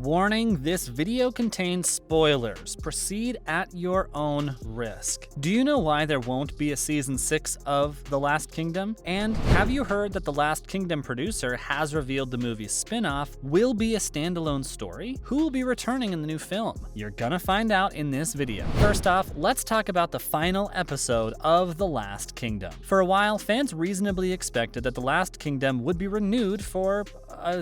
Warning, this video contains spoilers. Proceed at your own risk. Do you know why there won't be a season 6 of The Last Kingdom? And have you heard that The Last Kingdom producer has revealed the movie's spin-off will be a standalone story? Who will be returning in the new film? You're gonna find out in this video. First off, let's talk about the final episode of The Last Kingdom. For a while, fans reasonably expected that The Last Kingdom would be renewed for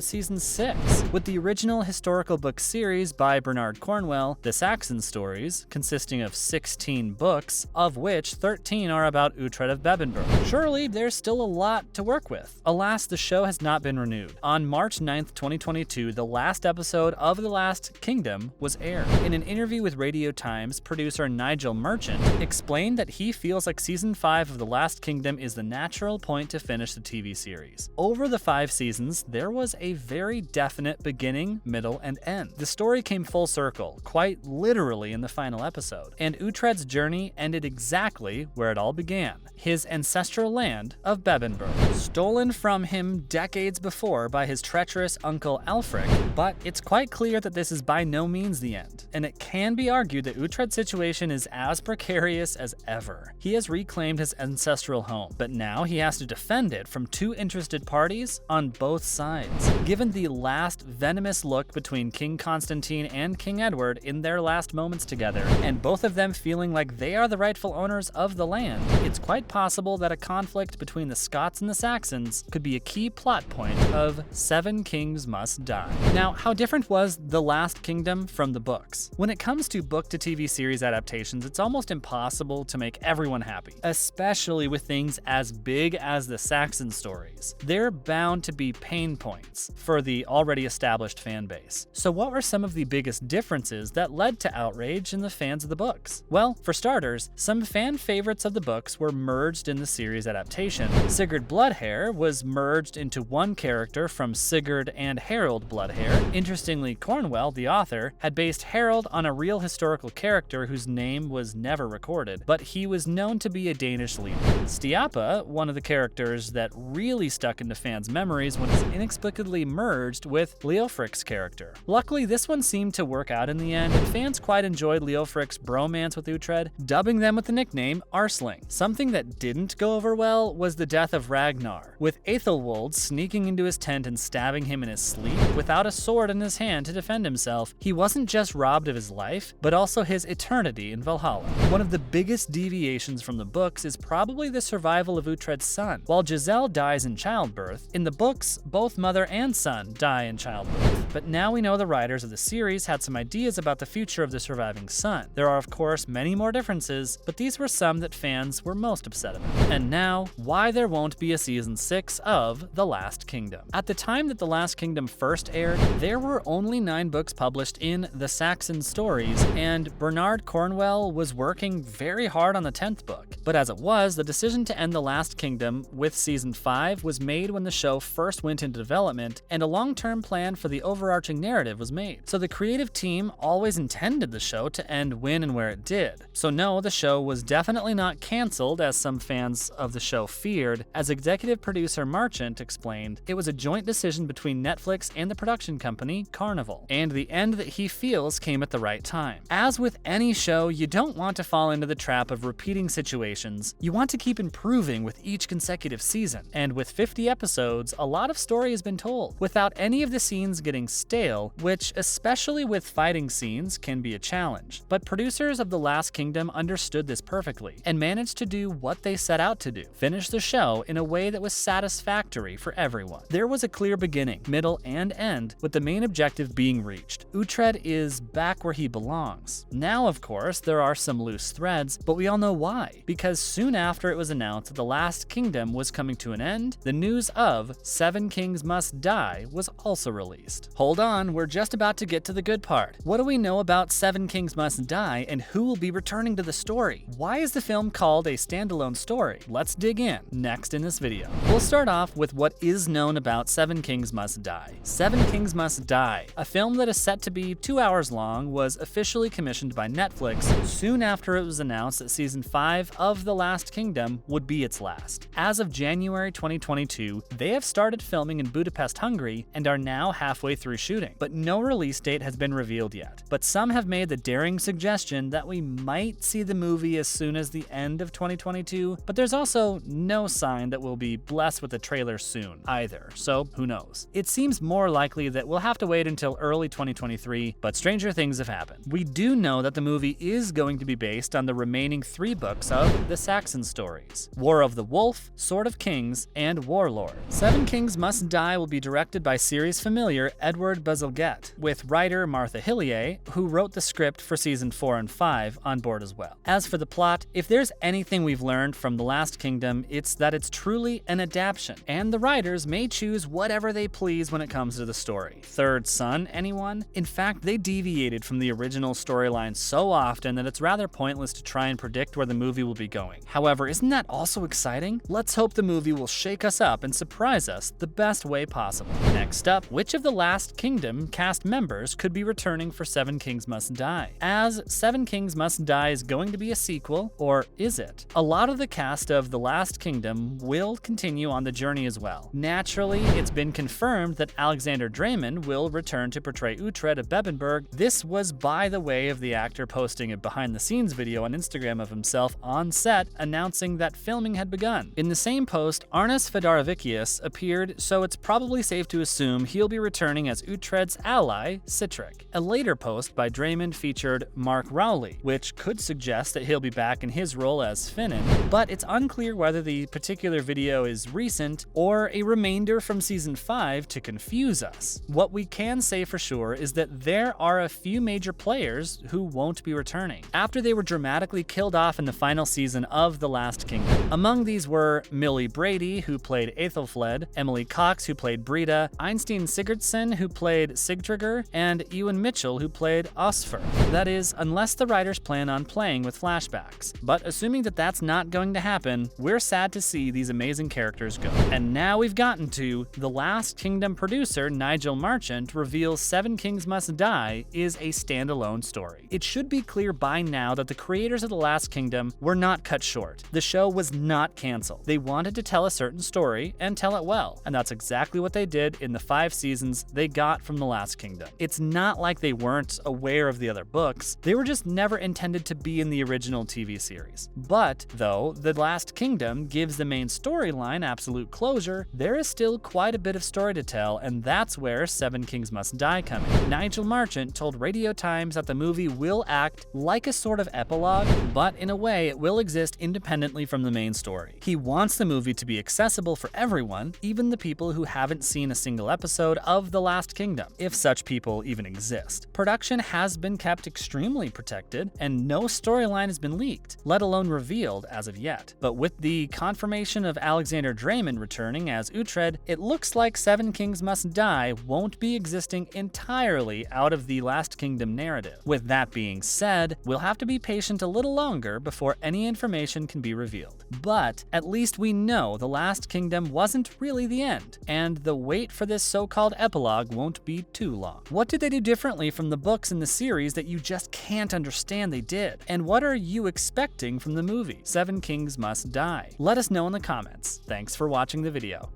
season 6. With the original historical book series by Bernard Cornwell, The Saxon Stories, consisting of 16 books, of which 13 are about Uhtred of Bebbanburg. Surely, there's still a lot to work with. Alas, the show has not been renewed. On March 9th, 2022, the last episode of The Last Kingdom was aired. In an interview with Radio Times, producer Nigel Marchant explained that he feels like season 5 of The Last Kingdom is the natural point to finish the TV series. Over the 5 seasons, there was a very definite beginning, middle, and end. The story came full circle, quite literally in the final episode, and Uhtred's journey ended exactly where it all began, his ancestral land of Bebbanburg, stolen from him decades before by his treacherous uncle Alfric. But it's quite clear that this is by no means the end, and it can be argued that Uhtred's situation is as precarious as ever. He has reclaimed his ancestral home, but now he has to defend it from 2 interested parties on both sides. Given the last venomous look between King Constantine and King Edward in their last moments together, and both of them feeling like they are the rightful owners of the land, it's quite possible that a conflict between the Scots and the Saxons could be a key plot point of 7 Kings Must Die. Now, how different was The Last Kingdom from the books? When it comes to book-to-TV series adaptations, it's almost impossible to make everyone happy, especially with things as big as the Saxon stories. They're bound to be pain points for the already established fan base. So what were some of the biggest differences that led to outrage in the fans of the books? Well, for starters, some fan favorites of the books were merged in the series adaptation. Sigurd Bloodhair was merged into one character from Sigurd and Harold Bloodhair. Interestingly, Cornwell, the author, had based Harold on a real historical character whose name was never recorded, but he was known to be a Danish leader. Stiapa, one of the characters that really stuck into fans' memories, was inexplicably merged with Leofric's character. Luckily, this one seemed to work out in the end, and fans quite enjoyed Leofric's bromance with Uhtred, dubbing them with the nickname Arsling. Something that didn't go over well was the death of Ragnar, with Aethelwold sneaking into his tent and stabbing him in his sleep without a sword in his hand to defend himself. He wasn't just robbed of his life, but also his eternity in Valhalla. One of the biggest deviations from the books is probably the survival of Uhtred's son. While Giselle dies in childbirth, in the books, both mother and son die in childbirth. But now we know the writers of the series had some ideas about the future of the surviving son. There are, of course, many more differences, but these were some that fans were most upset about. And now, why there won't be a season 6 of The Last Kingdom. At the time that The Last Kingdom first aired, there were only 9 books published in the Saxon Stories, and Bernard Cornwell was working very hard on the 10th book. But as it was, the decision to end The Last Kingdom with season 5 was made when the show first went into development, and a long-term plan for the overarching narrative was made. So the creative team always intended the show to end when and where it did. So no, the show was definitely not canceled, as some fans of the show feared. As executive producer Marchant explained, it was a joint decision between Netflix and the production company, Carnival, and the end that he feels came at the right time. As with any show, you don't want to fall into the trap of repeating situations. You want to keep improving with each consecutive season, and with 50 episodes, a lot of story has been told, without any of the scenes getting stale, which, especially with fighting scenes, can be a challenge. But producers of The Last Kingdom understood this perfectly, and managed to do what they set out to do, finish the show in a way that was satisfactory for everyone. There was a clear beginning, middle, and end, with the main objective being reached. Uhtred is back where he belongs. Now, of course, there are some loose threads, but we all know why. Because soon after it was announced that The Last Kingdom was coming to an end, the news of 7 Kings Must Die was also released. Hold on, we're just about to get to the good part. What do we know about 7 Kings Must Die, and who will be returning to the story? Why is the film called a standalone story? Let's dig in next in this video. We'll start off with what is known about 7 Kings Must Die. 7 Kings Must Die, a film that is set to be 2 hours long, was officially commissioned by Netflix soon after it was announced that season 5 of The Last Kingdom would be its last. As of January 2022, they have started filming in Budapest Budapest, Hungary, and are now halfway through shooting, but no release date has been revealed yet. But some have made the daring suggestion that we might see the movie as soon as the end of 2022, but there's also no sign that we'll be blessed with a trailer soon either, so who knows. It seems more likely that we'll have to wait until early 2023, but stranger things have happened. We do know that the movie is going to be based on the remaining 3 books of the Saxon stories: War of the Wolf, Sword of Kings, and Warlord. Seven Kings Must Die will be directed by series familiar Edward Bazalgette, with writer Martha Hillier, who wrote the script for season 4 and 5, on board as well. As for the plot, if there's anything we've learned from The Last Kingdom, it's that it's truly an adaptation, and the writers may choose whatever they please when it comes to the story. Third son, anyone? In fact, they deviated from the original storyline so often that it's rather pointless to try and predict where the movie will be going. However, isn't that also exciting? Let's hope the movie will shake us up and surprise us the best way possible. Next up, which of the Last Kingdom cast members could be returning for Seven Kings Must Die? As Seven Kings Must Die is going to be a sequel, or is it? A lot of the cast of The Last Kingdom will continue on the journey as well. Naturally, it's been confirmed that Alexander Dreymon will return to portray Uhtred of Bebbanburg. This was by the way of the actor posting a behind-the-scenes video on Instagram of himself on set announcing that filming had begun. In the same post, Arnas Fedorovicius appeared, so it's probably safe to assume he'll be returning as Uhtred's ally, Sihtric. A later post by Dreymon featured Mark Rowley, which could suggest that he'll be back in his role as Finan, but it's unclear whether the particular video is recent or a remainder from season 5 to confuse us. What we can say for sure is that there are a few major players who won't be returning, after they were dramatically killed off in the final season of The Last Kingdom. Among these were Millie Brady, who played Aethelflaed, Emily Cox, who played Brida, Einstein Sigurdsson, who played Sigtrygr, and Ewan Mitchell, who played Osfer. That is, unless the writers plan on playing with flashbacks. But assuming that that's not going to happen, we're sad to see these amazing characters go. And now we've gotten to The Last Kingdom producer Nigel Marchant reveals Seven Kings Must Die is a standalone story. It should be clear by now that the creators of The Last Kingdom were not cut short. The show was not canceled. They wanted to tell a certain story and tell it well, and that's exactly what they did in the 5 seasons they got from The Last Kingdom. It's not like they weren't aware of the other books, they were just never intended to be in the original TV series. But, though The Last Kingdom gives the main storyline absolute closure, there is still quite a bit of story to tell, and that's where Seven Kings Must Die come in. Nigel Marchant told Radio Times that the movie will act like a sort of epilogue, but in a way it will exist independently from the main story. He wants the movie to be accessible for everyone, even the people who haven't seen a single episode of The Last Kingdom, if such people even exist. Production has been kept extremely protected, and no storyline has been leaked, let alone revealed as of yet. But with the confirmation of Alexander Dreymon returning as Uhtred, it looks like Seven Kings Must Die won't be existing entirely out of the Last Kingdom narrative. With that being said, we'll have to be patient a little longer before any information can be revealed. But at least we know The Last Kingdom wasn't really the end, and the wait for this so-called epilogue won't be too long. What did they do differently from the books in the series that you just can't understand they did? And what are you expecting from the movie, Seven Kings Must Die? Let us know in the comments. Thanks for watching the video.